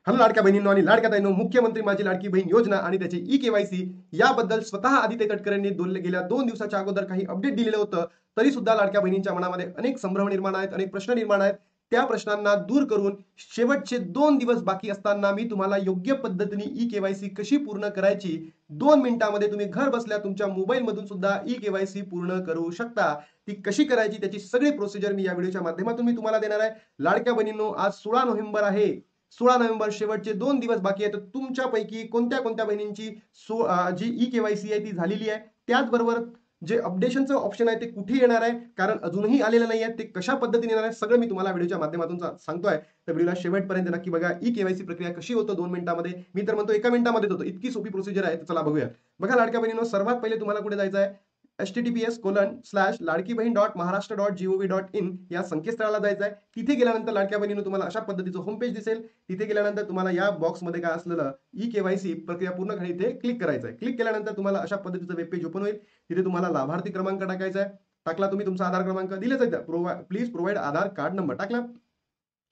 Hello लाडक्या बहिणींनो आणि लाडक्या ताईंनो, मुख्यमंत्री माझी लाडकी बहीण योजना आणि त्याची ई-केवायसी याबद्दल स्वतः आदित्य तटकरेंनी गेल्या 2 दिवसाच्या अगोदर काही अपडेट दिलेलं होतं. तरी सुद्धा लाडक्या बहिणींच्या मनामध्ये अनेक संभ्रम निर्माण आहेत, अनेक प्रश्न निर्माण आहेत. त्या प्रश्नांना दूर करून शेवटचे 2 दिवस बाकी असताना मी तुम्हाला योग्य पद्धतीने ई-केवायसी कशी पूर्ण करायची 2 मिनिटांमध्ये तुम्ही घर बसल्या तुमच्या मोबाईल मधून सुद्धा ई-केवायसी पूर्ण करू शकता. ती कशी करायची त्याची सगळी प्रोसिजर मी या व्हिडिओच्या माध्यमातून मी तुम्हाला देणार आहे. लाडक्या बहिणींनो, आज 16 नोव्हेंबर आहे. 16 नोव्हेंबर शेवटचे 2 दिवस बाकी आहेत. तुमच्यापैकी कोणत्या कोणत्या बहिणींची जी ई-केवायसी आहे ती झालेली आहे, त्याचबरोबर जे अपडेशनचं ऑप्शन आहे ते कुठे येणार आहे, कारण अजूनही आलेलं नाही आहे, ते कशा पद्धतीने येणार आहे सगळं मी तुम्हाला व्हिडिओच्या माध्यमातून सांगतोय. तर व्हिडिओला शेवटपर्यंत नक्की बघा. ई-केवायसी प्रक्रिया कशी होतं 2 मिनिटांमध्ये, मी तर म्हणतो 1 मिनिटांमध्येच होतं. इतकी सोपी प्रोसिजर आहे. चला बघूया. बघा लाडक्या बहिणींनो, सर्वात पहिले तुम्हाला कुठे जायचं आहे, https://ladkibhin.maharashtra.gov.in या संकेतस्थळाला जायचं आहे. तिथे गेल्यानंतर लाडक्या बहिणींनो तुम्हाला अशा पद्धतीचं होम पेज दिसेल. तिथे गेल्यानंतर तुम्हाला या बॉक्समध्ये काय असलेलं ई-केवायसी प्रक्रिया पूर्ण करणे इथे क्लिक करायचं आहे. क्लिक केल्यानंतर तुम्हाला अशा पद्धतीचं वेब पेज ओपन होईल. तिथे तुम्हाला लाभार्थी क्रमांक टाकायचा आहे. टाकला तुम्ही तुमचा आधार क्रमांक दिलेच आहे. Please provide Aadhaar card number टाकला.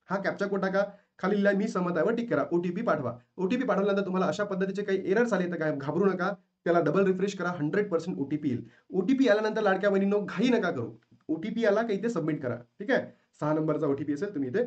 हा कॅप्चा कोड टाका. खाली लिहिला मी सहमत आहे वर टिक करा. ओटीपी पाठवा. ओटीपी पाठवल्यानंतर तुम्हाला अशा पद्धतीचे काही एरर्स आले तर काय घाबरू नका. त्याला डबल रिफ्रेश करा. 100% ओटीपी येईल. ओटीपी आल्यानंतर लाडक्या बहिणींनो घाई नका करू. ओटीपी आला की इथे सबमिट करा. ठीक आहे. 6 नंबरचा ओटीपी असेल तुम्ही इथे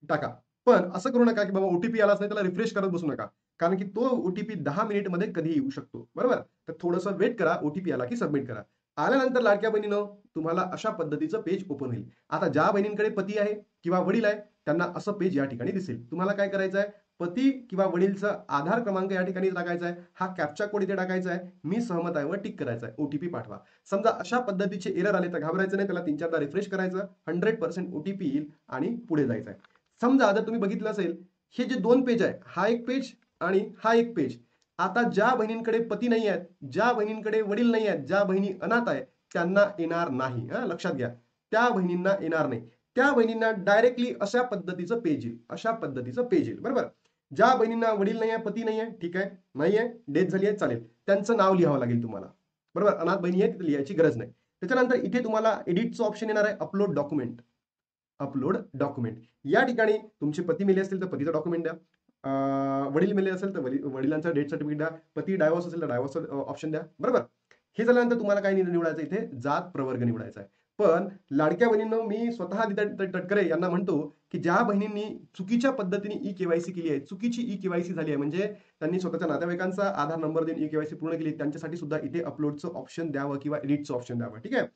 टाका. पण असं करू नका की बाबा ओटीपी आलाच नाही त्याला रिफ्रेश करत बसू नका. कारण की तो ओटीपी 10 मिनिटमध्ये कधी येऊ शकतो. बरोबर? तर थोडंसं वेट करा. ओटीपी आला की सबमिट करा. आल्यानंतर लाडक्या बहिणींनो तुम्हाला अशा पद्धतीचं पेज ओपन होईल. आता ज्या बहिणींकडे पती आहे किंवा वडील आहे त्यांना असं पेज या ठिकाणी दिसेल. तुम्हाला काय करायचं आहे, पती किंवा वडीलचा आधार क्रमांक या ठिकाणी टाकायचा आहे. हा कॅप्चा कोड इथे टाकायचा आहे. मी सहमत आहे वर टिक करायचा आहे. ओटीपी पाठवा. समजा अशा पद्धतीचे एरर आले तर घाबरायचं नाही. त्याला 3-4दा रिफ्रेश करायचं. 100% ओटीपी येईल आणि पुढे जायचं आहे. समजा जर तुम्ही बघितलं असेल, हे जे 2 पेज आहे, हा एक पेज आणि हा एक पेज. आता ज्या बहिणींकडे पती नाही आहेत, ज्या बहिणींकडे वडील नाही आहेत, ज्या बहिणी अनाथ आहेत, त्यांना येणार नाही. लक्षात घ्या. त्या बहिणींना येणार नाही. त्या बहिणींना डायरेक्टली अशा पद्धतीचं पेज येईल. अशा पद्धतीचं पेज येईल. बरोबर? ज्या बहिणींना वडील नाही आहे, पती नाही आहे, ठीक आहे. नाही आहे, डेथ झाली आहे, चालेल. त्यांचं नाव लिहावं लागेल तुम्हाला. बरोबर? अनाथ बहिणी आहे, तिथे लिहायची गरज नाही. त्याच्यानंतर इथे तुम्हाला एडिटचं ऑप्शन येणार आहे, अपलोड डॉक्युमेंट. Upload document. या ठिकाणी तुमचे पती मेले असतील तर पतीचं डॉक्युमेंट द्या. वडील मेले असेल तर वडिलांचं डेथ सर्टिफिकेट द्या. पती डायव्हॉर्स असेल तर डायव्हॉर्सचं ऑप्शन द्या. बरोबर? हे झाल्यानंतर तुम्हाला काय निवडायचं इथे जात प्रवर्ग निवडायचा आहे. पण लाडक्या बहिणींनो मी स्वतः आदित्य तटकरे यांना म्हणतो की ज्या बहिणींनी चुकीच्या पद्धतीने ई-केवायसी केली आहे, चुकीची ई-केवायसी झाली आहे, म्हणजे त्यांनी स्वतःच्या नातेवाईकांचा आधार नंबर देऊन ई-केवायसी पूर्ण केली, त्यांच्यासाठी सुद्धा इथे अपलोडचं ऑप्शन द्यावं किंवा एडिटचं ऑप्शन द्यावं. ठीक आहे.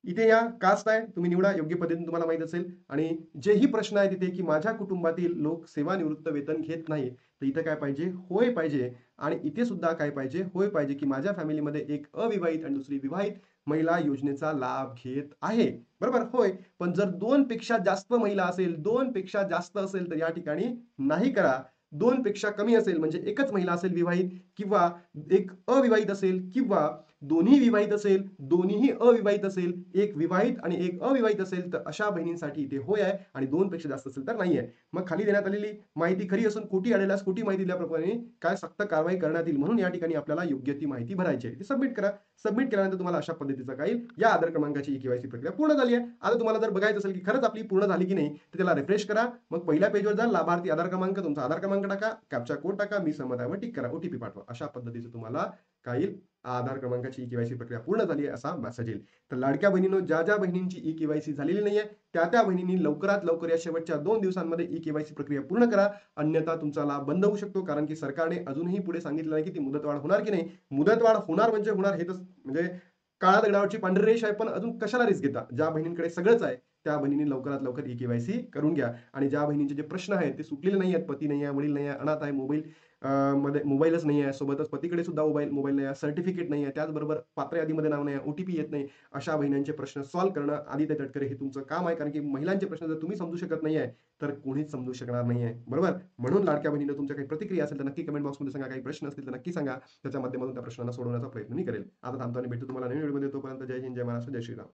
इथे या कास्ट आहे तुम्ही निवडा योग्य पद्धतीने तुम्हाला माहित असेल. आणि जेही प्रश्न आहे तिथे की माझ्या कुटुंबातील लोक सेवानिवृत्त वेतन घेत नाही, तर इथे काय पाहिजे, होय पाहिजे. आणि इथे सुद्धा काय पाहिजे, होय पाहिजे की माझ्या फॅमिलीमध्ये एक अविवाहित आणि दुसरी विवाहित महिला योजनेचा लाभ घेत आहे. बरोबर? होय. पण जर 2 पेक्षा जास्त महिला असेल, 2 पेक्षा जास्त असेल तर या ठिकाणी नाही करा. 2 पेक्षा कमी असेल म्हणजे एकच महिला असेल विवाहित किंवा एक अविवाहित असेल किंवा दोन्ही विवाहित असेल, दोन्हीही अविवाहित असेल, एक विवाहित आणि एक अविवाहित असेल तर अशा बहिणींसाठी इथे होय आहे आणि 2 पेक्षा जास्त असेल तर नाही आहे. मग खाली देण्यात आलेली माहिती खरी असून खोटी आढळल्यास खोटी माहिती दिल्याप्रमाणे काय सक्त कारवाई करण्यात येईल, म्हणून या ठिकाणी आपल्याला योग्य ती माहिती भरायची आहे. ती सबमिट करा. सबमिट केल्यानंतर तुम्हाला अशा पद्धतीचं काय येईल, या आधार क्रमांकाची ई-केवायसी प्रक्रिया पूर्ण झाली आहे. आता तुम्हाला जर बघायचं असेल की खरंच आपली पूर्ण झाली की नाही, तर त्याला रिफ्रेश करा. मग पहिल्या पेजवर जा, लाभार्थी आधार क्रमांक, तुमचा आधार क्रमांक टाका, कॅप्चा कोड टाका, मी सहमत आहे वर टिक करा, ओटीपी पाठवा. अशा पद्धतीचं तुम्हाला काय येईल, आधार क्रमांकाची ई-केवायसी प्रक्रिया पूर्ण झाली आहे असा मेसेज येईल. तर लाडक्या बहिणींनो, ज्या ज्या बहिणींची ई-केवायसी झालेली नाहीये त्या बहिणींनी लवकरात लवकर या शेवटच्या 2 दिवसांमध्ये ई-केवायसी प्रक्रिया पूर्ण करा. अन्यथा तुमचा लाभ बंद होऊ शकतो, कारण की सरकारने अजूनही पुढे सांगितलं नाही की ती मुदतवाढ होणार की नाही. मुदतवाढ होणार म्हणजे होणार, हे तर म्हणजे काळा दगडावरची पांढरी रेष आहे. पण अजून कशाला रिस्क घेता, ज्या बहिणींकडे सगळंच आहे त्या बहिणींनी लवकरात लवकर ई-केवायसी करून घ्या. आणि ज्या बहिणींचे जे प्रश्न आहेत ते सुटलेले नाही आहेत, पती नाही आहे, वडील नाही आहे, अनाथ आहे, मध्ये मोबाईलच नाही आहे, सोबतच पतीकडे सुद्धा मोबाईल नाही आहे, सर्टिफिकेट नाही आहे, त्याचबरोबर पात्र यादीमध्ये नाव नाही आहे, ओटीपी येत नाही, अशा बहिणींचे प्रश्न सॉल्व्ह करणं आदित्य तटकरे हे तुमचं काम आहे. कारण की महिलांचे प्रश्न जर तुम्ही समजू शकत नाही आहे तर कोणीच समजू शकणार नाही आहे. बरोबर? म्हणून लाडक्या बहिणींनो, तुमच्या काही प्रतिक्रिया असेल तर नक्की कमेंट बॉक्समध्ये सांगा. काही प्रश्न असतील तर नक्की सांगा. त्याच्या माध्यमातून त्या प्रश्नांना सोडवण्याचा प्रयत्न मी करेल. आता थांबतो आणि भेटतो तुम्हाला नवीन व्हिडिओमध्ये. तोपर्यंत जय हिंद, जय महाराष्ट्र, जय श्रीराम.